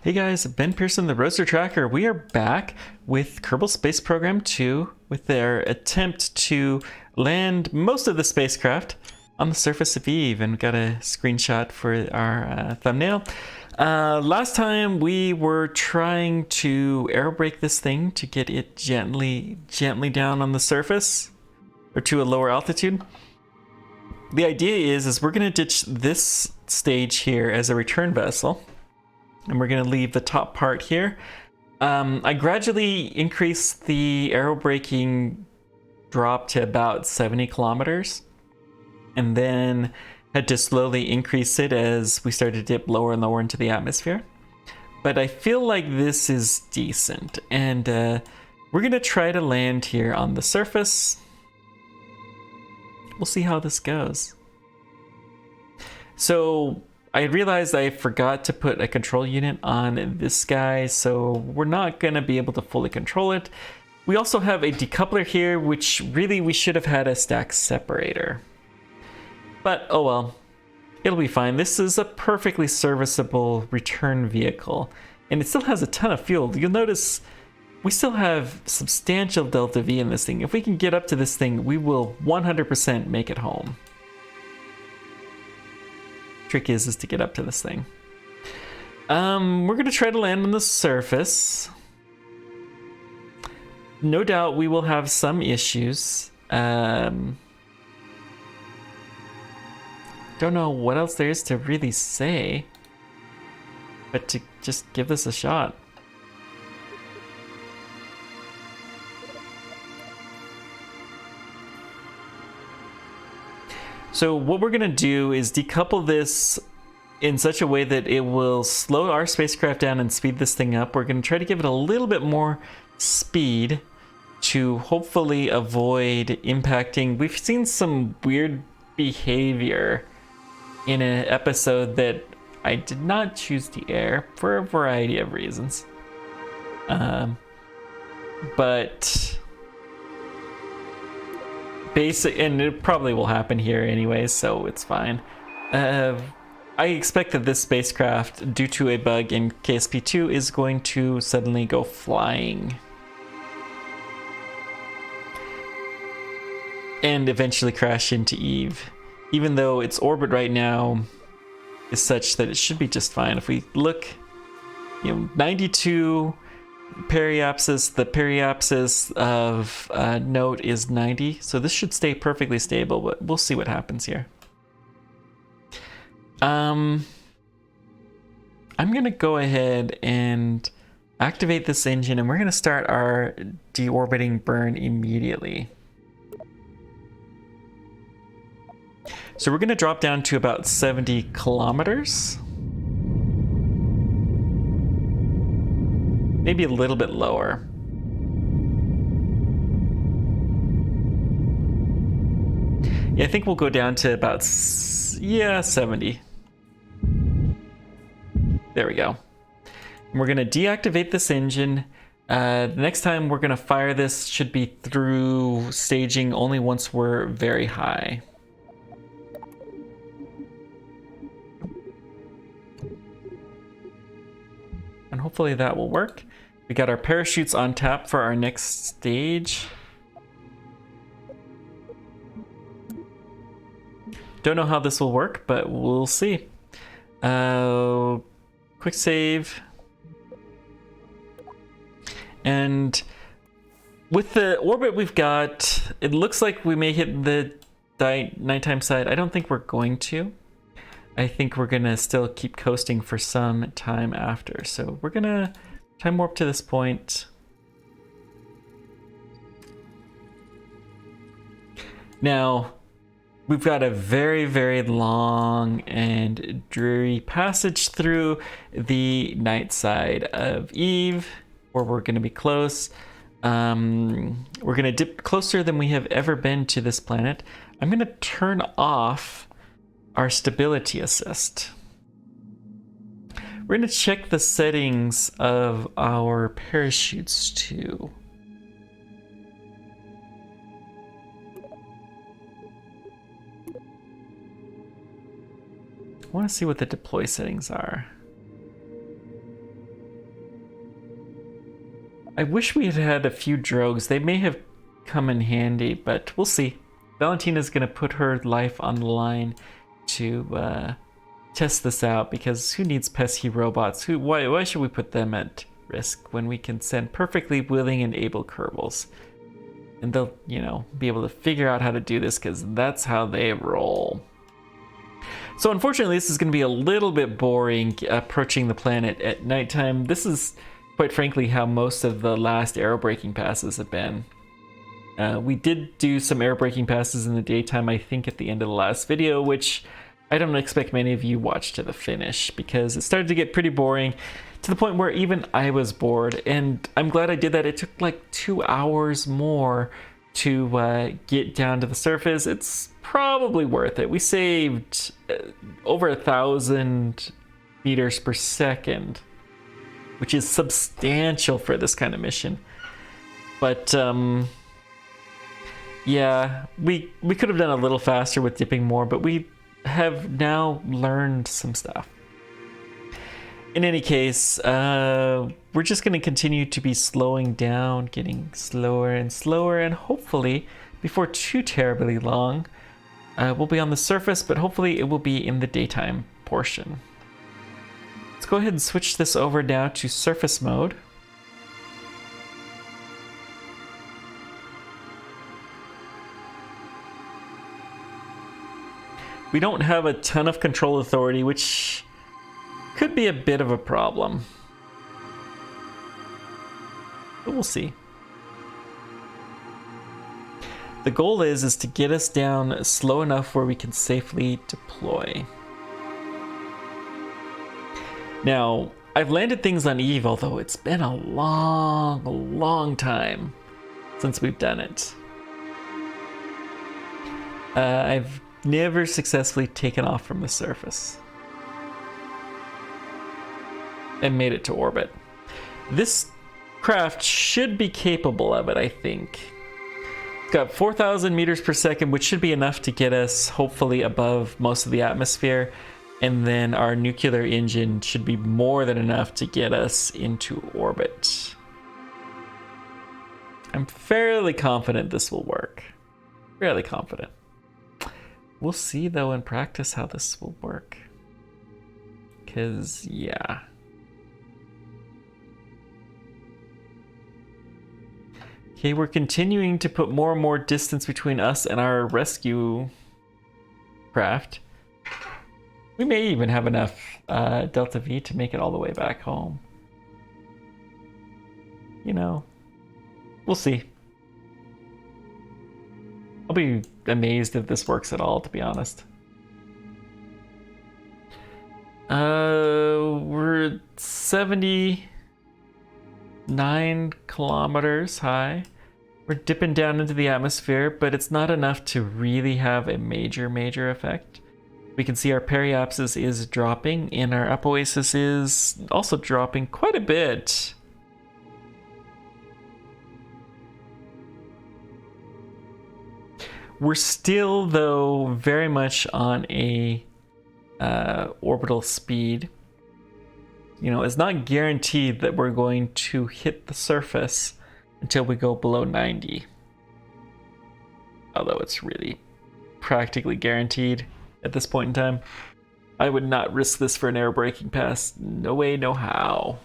Hey guys, Ben Pearson, the Roadster Tracker. We are back with Kerbal Space Program 2 with their attempt to land most of the spacecraft on the surface of Eve, and we got a screenshot for our thumbnail. Last time we were trying to aerobrake this thing to get it gently down on the surface or to a lower altitude. The idea is we're going to ditch this stage here as a return vessel. And we're going to leave the top part here. I gradually increased the aerobraking drop to about 70 kilometers. And then had to slowly increase it as we started to dip lower and lower into the atmosphere. But I feel like this is decent. And we're going to try to land here on the surface. We'll see how this goes. So I realized I forgot to put a control unit on this guy, so we're not going to be able to fully control it. We also have a decoupler here, which really we should have had a stack separator. But oh well, it'll be fine. This is a perfectly serviceable return vehicle, and it still has a ton of fuel. You'll notice we still have substantial delta V in this thing. If we can get up to this thing, we will 100% make it home. Trick is to get up to this thing. We're gonna try to land on the surface. No doubt we will have some issues. Don't know what else there is to really say, but to just give this a shot. So what we're going to do is decouple this in such a way that it will slow our spacecraft down and speed this thing up. We're going to try to give it a little bit more speed to hopefully avoid impacting. We've seen some weird behavior in an episode that I did not choose to air for a variety of reasons. But basic, and it probably will happen here anyways, so it's fine. I expect that this spacecraft, due to a bug in KSP2, is going to suddenly go flying. And eventually crash into Eve. Even though its orbit right now is such that it should be just fine. If we look, 92 periapsis, the periapsis of note is 90, so this should stay perfectly stable, but we'll see what happens here. I'm gonna go ahead and activate this engine, and we're gonna start our deorbiting burn immediately. So we're gonna drop down to about 70 kilometers. Maybe a little bit lower. Yeah, I think we'll go down to about, 70. There we go. And we're gonna deactivate this engine. The next time we're gonna fire this should be through staging only once we're very high. And hopefully that will work. We got our parachutes on tap for our next stage. Don't know how this will work, but we'll see. Quick save. And with the orbit we've got, it looks like we may hit the nighttime side. I don't think we're going to. I think we're gonna still keep coasting for some time after. So we're gonna time warp to this point. Now, we've got a very, very long and dreary passage through the night side of Eve, where we're gonna be close. We're gonna dip closer than we have ever been to this planet. I'm gonna turn off our stability assist. We're going to check the settings of our parachutes too. I want to see what the deploy settings are. I wish we had had a few drogues. They may have come in handy, but we'll see. Valentina's gonna put her life on the line to test this out, because who needs pesky robots? Why should we put them at risk when we can send perfectly willing and able Kerbals? And they'll, you know, be able to figure out how to do this, because that's how they roll. So unfortunately, this is going to be a little bit boring approaching the planet at nighttime. This is, quite frankly, how most of the last aerobraking passes have been. We did do some aerobraking passes in the daytime, I think, at the end of the last video, which I don't expect many of you watched to the finish, because it started to get pretty boring to the point where even I was bored. And I'm glad I did that. It took like 2 hours more to get down to the surface. It's probably worth it. We saved over 1,000 meters per second, which is substantial for this kind of mission. But yeah, we could have done a little faster with dipping more, but we have now learned some stuff. In any case, we're just going to continue to be slowing down, getting slower and slower, and hopefully, before too terribly long, we'll be on the surface, but hopefully it will be in the daytime portion. Let's go ahead and switch this over now to surface mode. We don't have a ton of control authority, which could be a bit of a problem. But we'll see. The goal is to get us down slow enough where we can safely deploy. Now, I've landed things on Eve, although it's been a long time since we've done it. I've never successfully taken off from the surface and made it to orbit. This craft should be capable of it, I think. It's got 4,000 meters per second, which should be enough to get us hopefully above most of the atmosphere. And then our nuclear engine should be more than enough to get us into orbit. I'm fairly confident this will work. Fairly confident. We'll see, though, in practice how this will work. Because, yeah. Okay, we're continuing to put more and more distance between us and our rescue craft. We may even have enough Delta V to make it all the way back home. You know, we'll see. I'll be amazed if this works at all, to be honest. We're 79 kilometers high. We're dipping down into the atmosphere, but it's not enough to really have a major effect. We can see our periapsis is dropping, and our apoasis is also dropping quite a bit. We're still, though, very much on a orbital speed. You know, it's not guaranteed that we're going to hit the surface until we go below 90. Although it's really practically guaranteed at this point in time. I would not risk this for an aerobraking pass. No way, no how.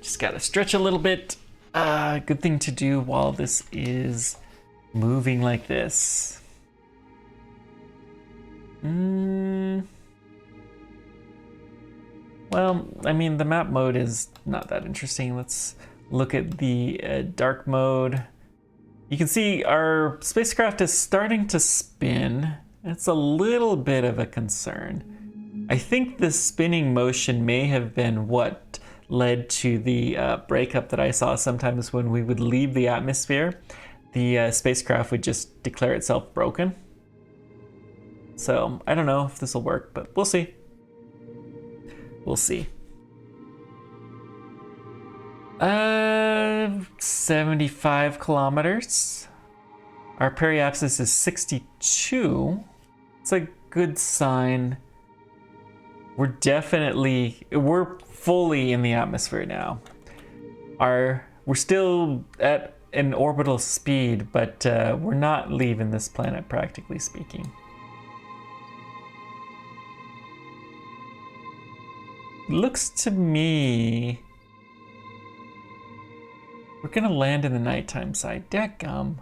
Just gotta stretch a little bit. Good thing to do while this is moving like this. Well, I mean, the map mode is not that interesting. Let's look at the dark mode. You can see our spacecraft is starting to spin. It's a little bit of a concern. I think the spinning motion may have been what led to the breakup that I saw sometimes when we would leave the atmosphere. The spacecraft would just declare itself broken. So I don't know if this will work, but we'll see. We'll see. 75 kilometers. Our periapsis is 62. It's a good sign. we're fully in the atmosphere now. We're still at an orbital speed, but we're not leaving this planet, practically speaking. Looks to me we're gonna land in the nighttime side. Dadgum.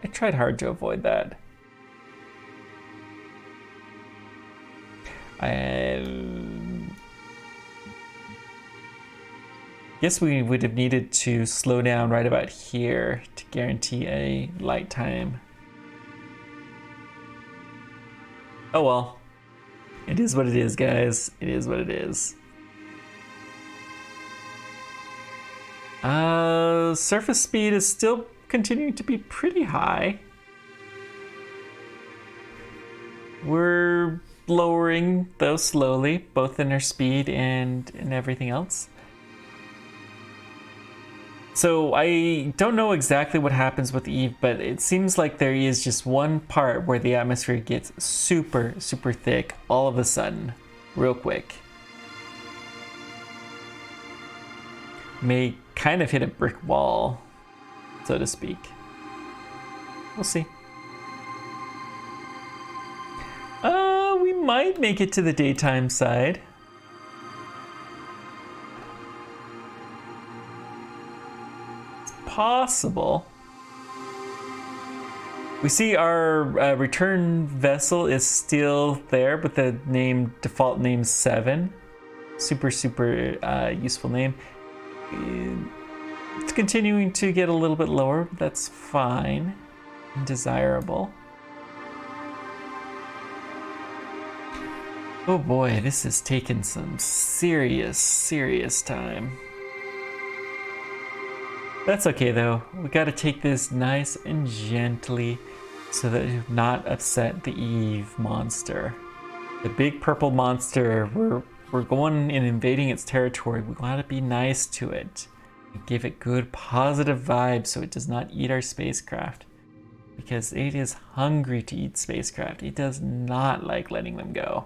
I tried hard to avoid that. I guess we would have needed to slow down right about here to guarantee a light time. Oh well. It is what it is, guys. It is what it is. Surface speed is still continuing to be pretty high. We're lowering, though slowly, both in our speed and in everything else. So I don't know exactly what happens with Eve, but it seems like there is just one part where the atmosphere gets super, super thick all of a sudden, real quick. May kind of hit a brick wall, so to speak. We'll see. We might make it to the daytime side. It's possible. We see our return vessel is still there, but the default name 7. Super, super useful name. It's continuing to get a little bit lower, but that's fine and desirable. Oh boy, this has taken some serious, serious time. That's okay though. We gotta take this nice and gently so that it not upset the Eve monster. The big purple monster, we're going and invading its territory. We gotta be nice to it and give it good positive vibes so it does not eat our spacecraft. Because it is hungry to eat spacecraft. It does not like letting them go.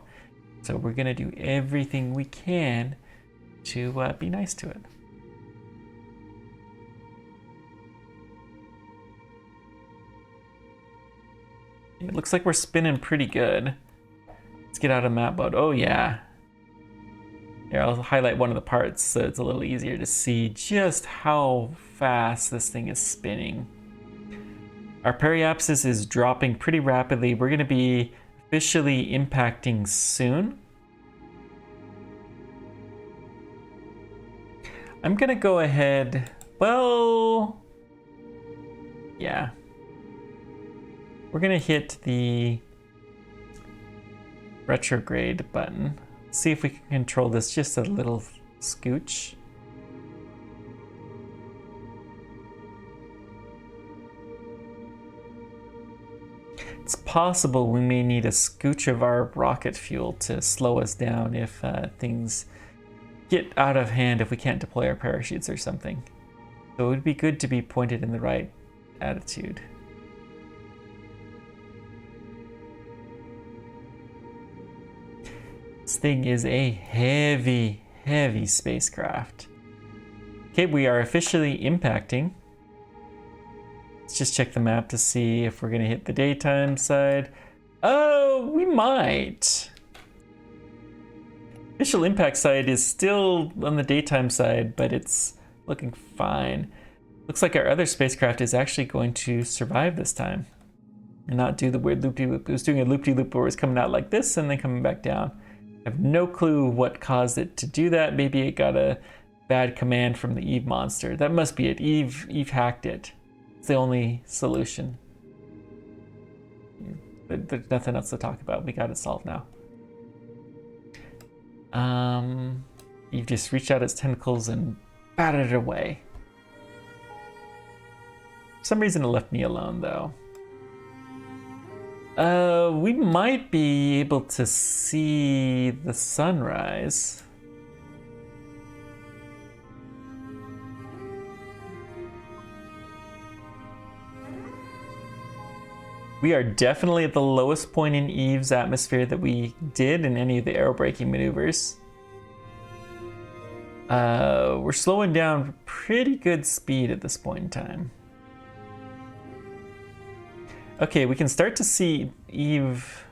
So we're gonna do everything we can to be nice to it. It looks like we're spinning pretty good. Let's get out of map mode. Oh yeah. Here, I'll highlight one of the parts so it's a little easier to see just how fast this thing is spinning. Our periapsis is dropping pretty rapidly. We're gonna be officially impacting soon. I'm gonna go ahead, well, yeah. We're gonna hit the retrograde button. See if we can control this just a little scooch. It's possible we may need a scooch of our rocket fuel to slow us down if things get out of hand, if we can't deploy our parachutes or something. So it would be good to be pointed in the right attitude. This thing is a heavy, heavy spacecraft. Okay, we are officially impacting. Let's just check the map to see if we're gonna hit the daytime side. Oh, we might. Official impact side is still on the daytime side, but it's looking fine. Looks like our other spacecraft is actually going to survive this time and not do the weird loop-de-loop. It was doing a loop-de-loop where it was coming out like this and then coming back down. I have no clue what caused it to do that. Maybe it got a bad command from the Eve monster. That must be it. Eve hacked it. It's the only solution. But there's nothing else to talk about. We got it solved now. Eve just reached out its tentacles and batted it away. For some reason it left me alone though. We might be able to see the sunrise. We are definitely at the lowest point in Eve's atmosphere that we did in any of the aerobraking maneuvers. We're slowing down pretty good speed at this point in time. Okay, we can start to see Eve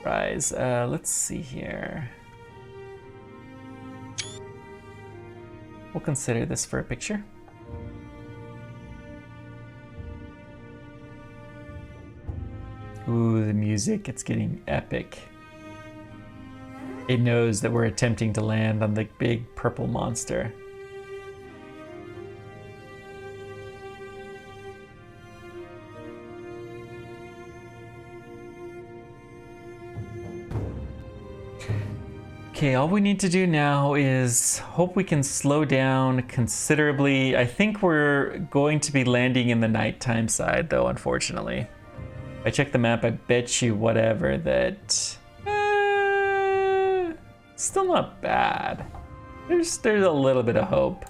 rise. Let's see here. We'll consider this for a picture. Ooh, the music, it's getting epic. It knows that we're attempting to land on the big purple monster. Okay, all we need to do now is hope we can slow down considerably. I think we're going to be landing in the nighttime side though, unfortunately. If I check the map, I bet you whatever that... still not bad. There's a little bit of hope.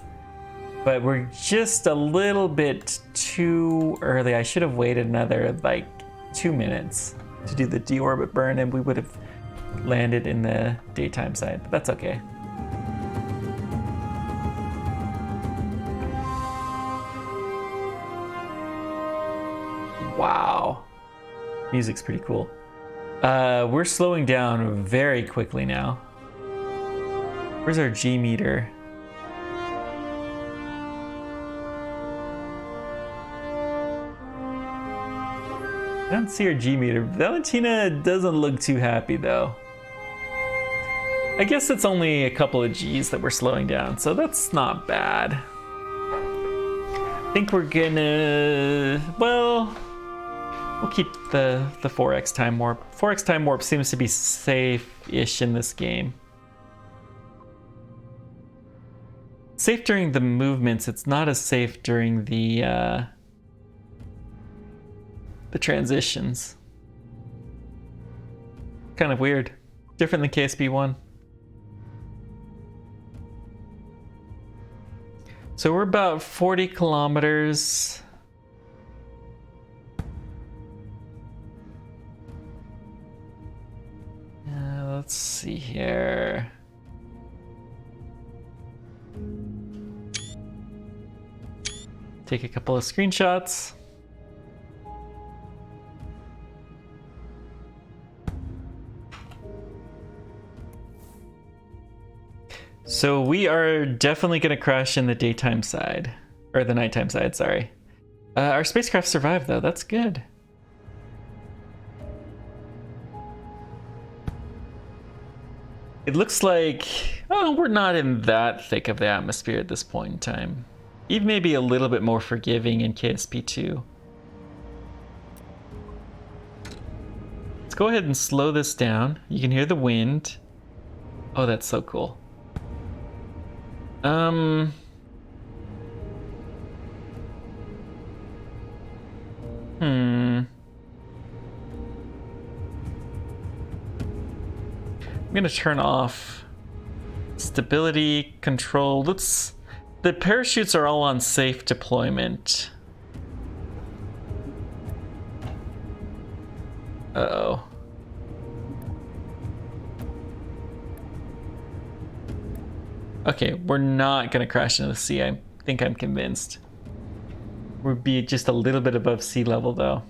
But we're just a little bit too early. I should have waited another like 2 minutes to do the deorbit burn and we would have landed in the daytime side, but that's okay. Wow. Music's pretty cool. We're slowing down very quickly now. Where's our G meter? I don't see our G meter. Valentina doesn't look too happy though. I guess it's only a couple of G's that we're slowing down, so that's not bad. I think we're gonna, well, we'll keep the 4x time warp. 4x time warp seems to be safe-ish in this game. Safe during the movements, it's not as safe during the transitions. Kind of weird. Different than KSP1. So we're about 40 kilometers. Let's see here. Take a couple of screenshots. So we are definitely going to crash in the daytime side, or the nighttime side, sorry. Our spacecraft survived though, that's good. It looks like, oh, we're not in that thick of the atmosphere at this point in time. Eve may be a little bit more forgiving in KSP2. Let's go ahead and slow this down. You can hear the wind. Oh, that's so cool. I'm gonna turn off stability control. The parachutes are all on safe deployment. Uh-oh. Okay, we're not gonna crash into the sea. I think I'm convinced. We'll be just a little bit above sea level though.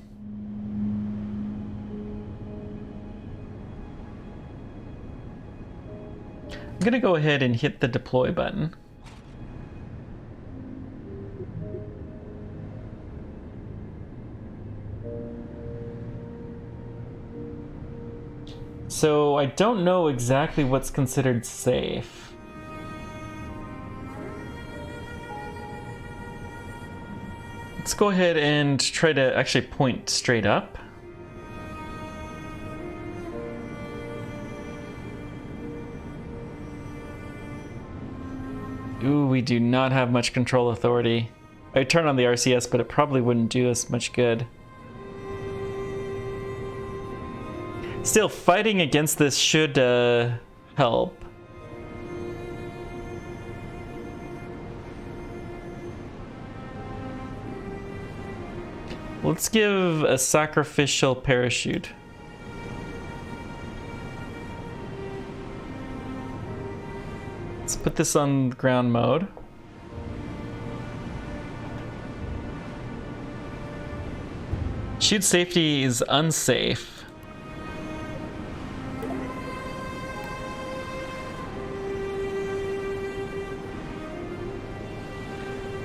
I'm gonna go ahead and hit the deploy button. So I don't know exactly what's considered safe. Let's go ahead and try to actually point straight up. Ooh, we do not have much control authority. I'd turn on the RCS, but it probably wouldn't do us much good. Still, fighting against this should help. Let's give a sacrificial parachute. Let's put this on ground mode. Chute safety is unsafe.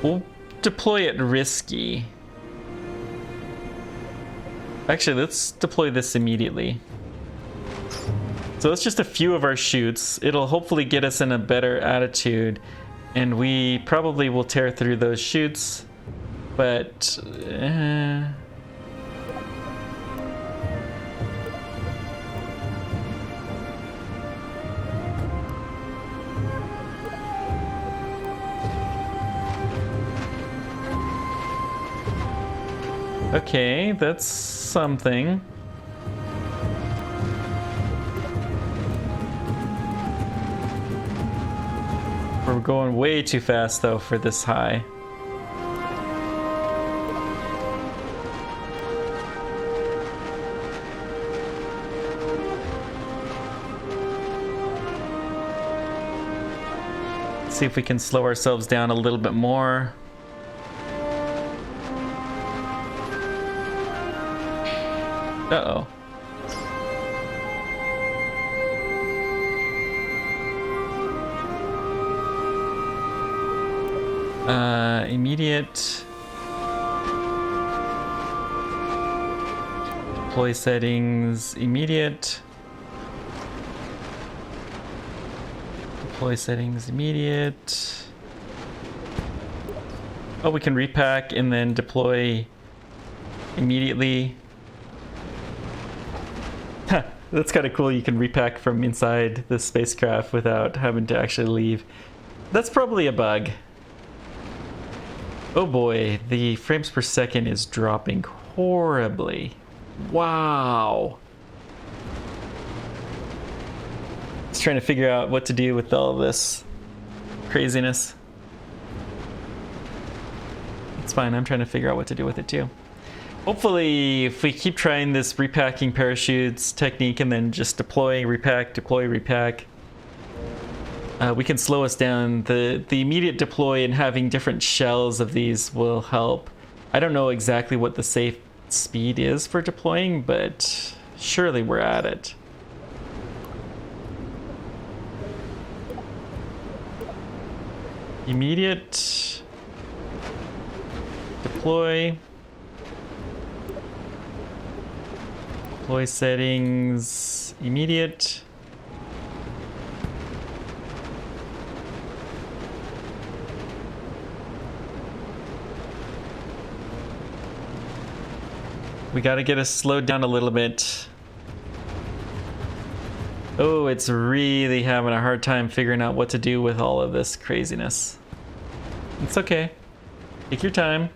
We'll deploy it risky. Actually, let's deploy this immediately. So it's just a few of our chutes. It'll hopefully get us in a better attitude, and we probably will tear through those chutes, but okay, that's something. We're going way too fast though for this high. See if we can slow ourselves down a little bit more. Uh-oh. Immediate deploy settings, immediate deploy settings, immediate. Oh, we can repack and then deploy immediately. That's kind of cool. You can repack from inside the spacecraft without having to actually leave. That's probably a bug. Oh boy, the frames per second is dropping horribly. Wow. Just trying to figure out what to do with all of this craziness. It's fine, I'm trying to figure out what to do with it too. Hopefully, if we keep trying this repacking parachutes technique and then just deploy, repack, deploy, repack, we can slow us down. The immediate deploy and having different shells of these will help. I don't know exactly what the safe speed is for deploying, but surely we're at it. Immediate deploy. Deploy settings, immediate. We gotta get us slowed down a little bit. Oh, it's really having a hard time figuring out what to do with all of this craziness. It's okay. Take your time.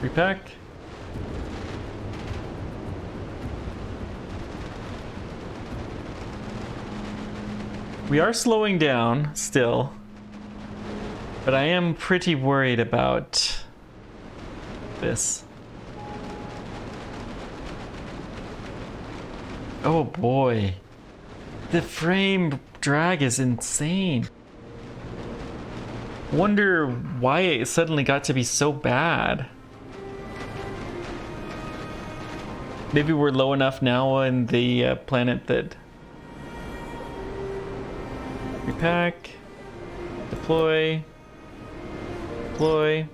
Repack. We are slowing down still, but I am pretty worried about this. Oh boy. The frame drag is insane. Wonder why it suddenly got to be so bad. Maybe we're low enough now on the planet that... Repack. Deploy. Deploy.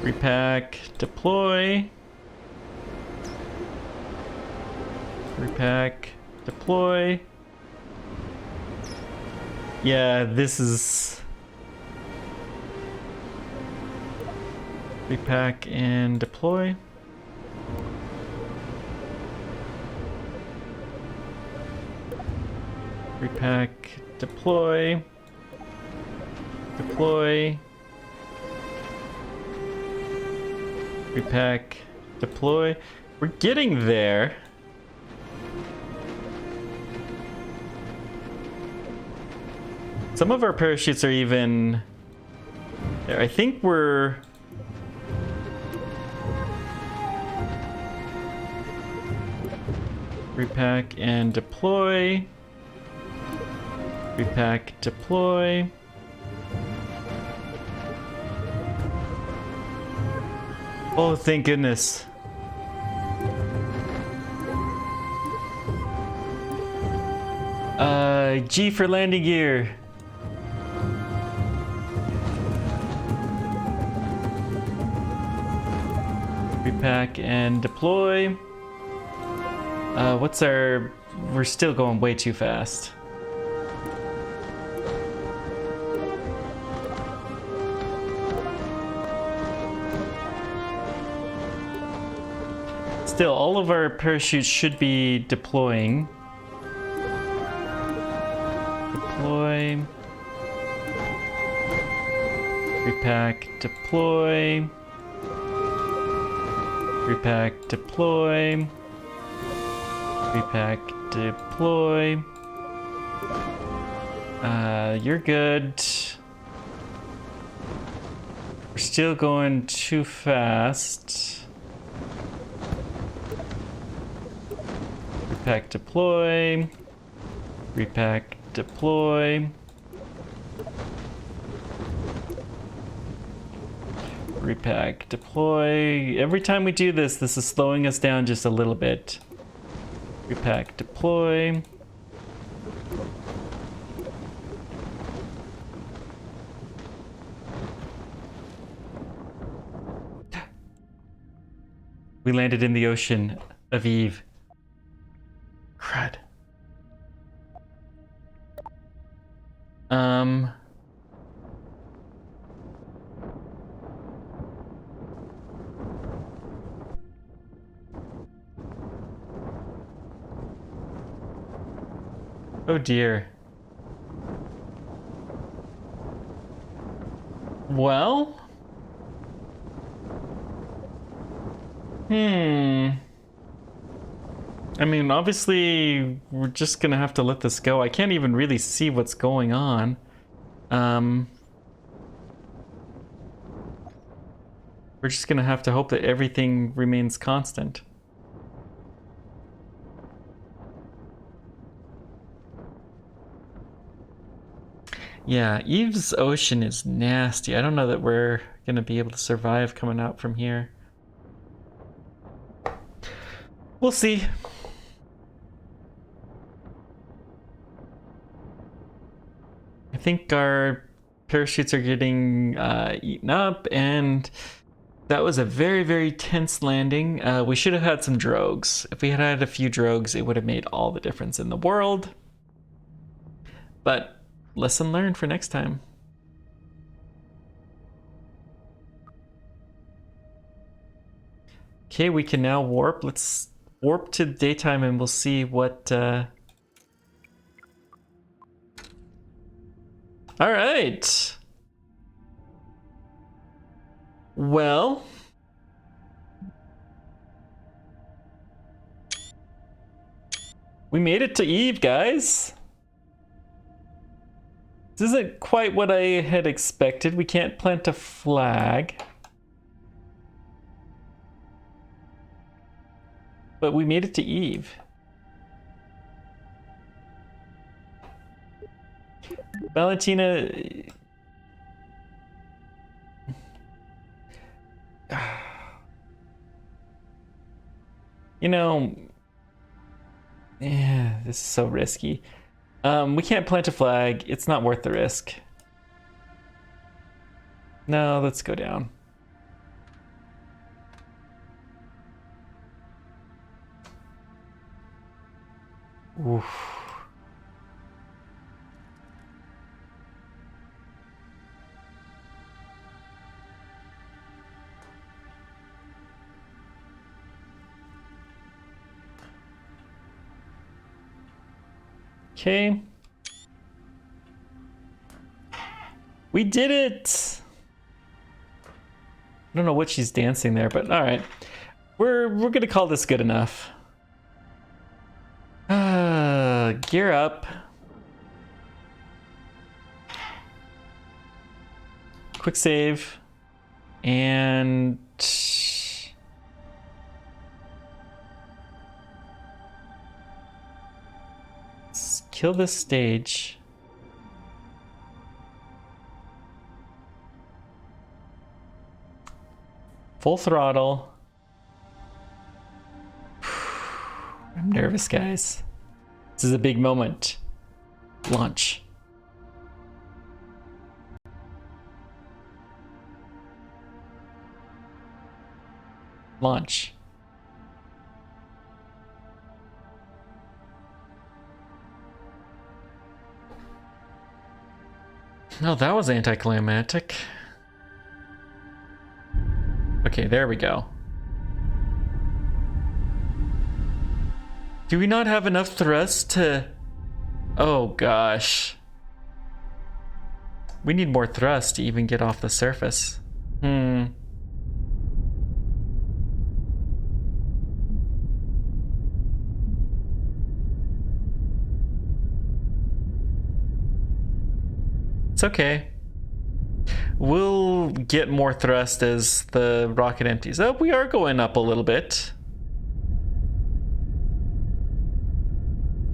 Repack, deploy. Repack, deploy. Yeah, this is... Repack and deploy. Repack, deploy. Deploy. Repack, deploy. We're getting there. Some of our parachutes are even there. I think we're repack and deploy. Repack, deploy. Oh, thank goodness. G for landing gear. Repack and deploy. What's our... We're still going way too fast. Still, all of our parachutes should be deploying. Deploy. Repack, deploy. Repack, deploy. Repack, deploy. You're good. We're still going too fast. Repack, deploy. Repack, deploy. Repack, deploy. Every time we do this, this is slowing us down just a little bit. Repack, deploy. We landed in the ocean of Eve. Crud. Oh dear. Well? I mean, obviously, we're just gonna have to let this go. I can't even really see what's going on. We're just gonna have to hope that everything remains constant. Yeah, Eve's ocean is nasty. I don't know that we're gonna be able to survive coming out from here. We'll see. I think our parachutes are getting eaten up, and that was a very, very tense landing. We should have had some drogues. If we had had a few drogues, it would have made all the difference in the world. But lesson learned for next time. Okay, we can now warp. Let's warp to daytime and we'll see what... All right. Well... we made it to Eve, guys. This isn't quite what I had expected. We can't plant a flag. But we made it to Eve. Valentina... You know... yeah, this is so risky. We can't plant a flag. It's not worth the risk. No, let's go down. Oof. Okay. We did it! I don't know what she's dancing there, but all right. We're gonna call this good enough. Gear up. Quick save. And let's kill this stage. Full throttle. I'm nervous, guys. This is a big moment. Launch. Launch. No, that was anticlimactic. Okay, there we go. Do we not have enough thrust to... Oh gosh. We need more thrust to even get off the surface. It's okay. We'll get more thrust as the rocket empties. Oh, we are going up a little bit.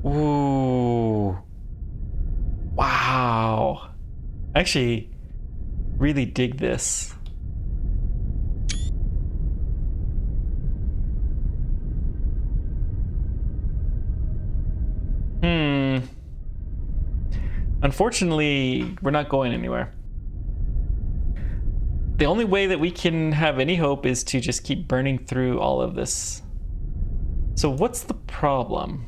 Ooh. Wow. I actually really dig this. Unfortunately, we're not going anywhere. The only way that we can have any hope is to just keep burning through all of this. So what's the problem?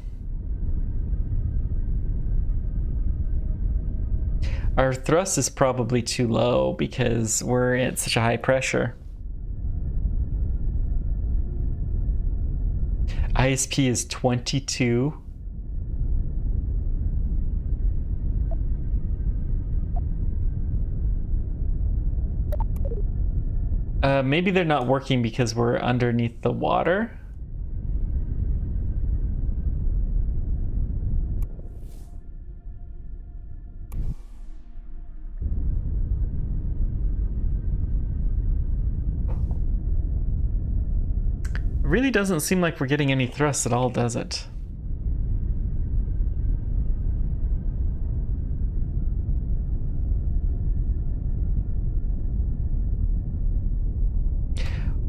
Our thrust is probably too low because we're at such a high pressure. ISP is 22. Maybe they're not working because we're underneath the water. It really doesn't seem like we're getting any thrust at all, does it?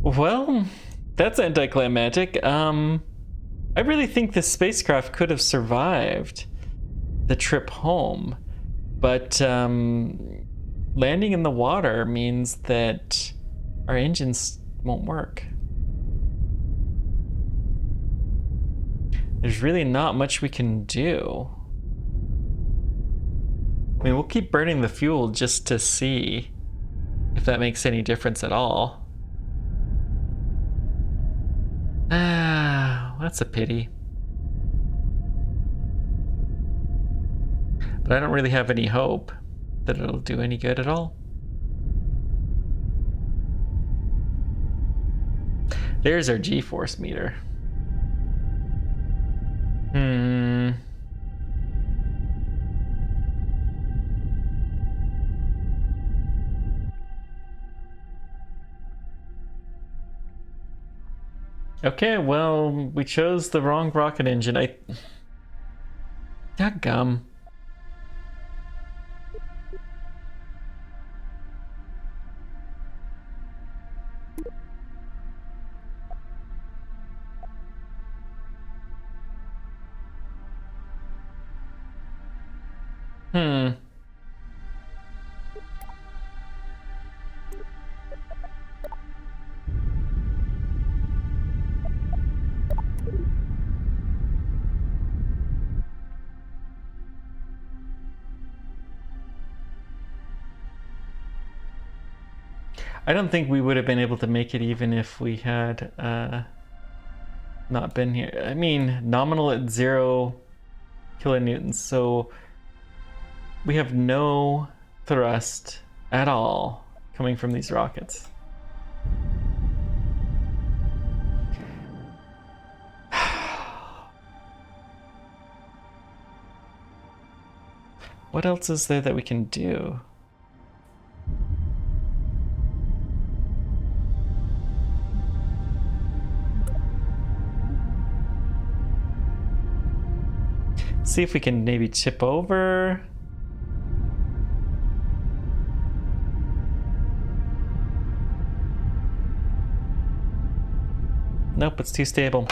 Well, that's anticlimactic. I really think this spacecraft could have survived the trip home, but landing in the water means that our engines won't work. There's really not much we can do. I mean, we'll keep burning the fuel just to see if that makes any difference at all. Ah, that's a pity. But I don't really have any hope that it'll do any good at all. There's our G-force meter. Okay, well, we chose the wrong rocket engine. Dadgum. I don't think we would have been able to make it even if we had not been here. I mean, nominal at 0 kilonewtons, so we have no thrust at all coming from these rockets. What else is there that we can do? See if we can maybe tip over. Nope, it's too stable.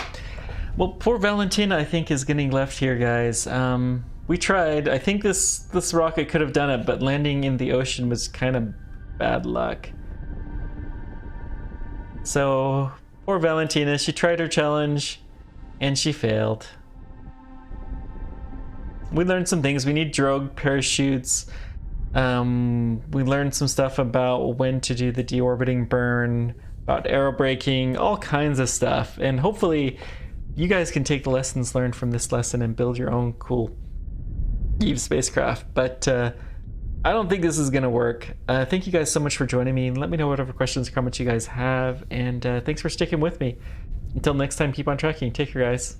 Well, poor Valentina, I think, is getting left here, guys. We tried. I think this rocket could have done it, but landing in the ocean was kind of bad luck. So, poor Valentina, she tried her challenge, and she failed. We learned some things. We need drogue parachutes. We learned some stuff about when to do the deorbiting burn, about aerobraking, all kinds of stuff. And hopefully you guys can take the lessons learned from this lesson and build your own cool Eve spacecraft. But I don't think this is going to work. Thank you guys so much for joining me. Let me know whatever questions or comments you guys have. And thanks for sticking with me. Until next time, keep on tracking. Take care, guys.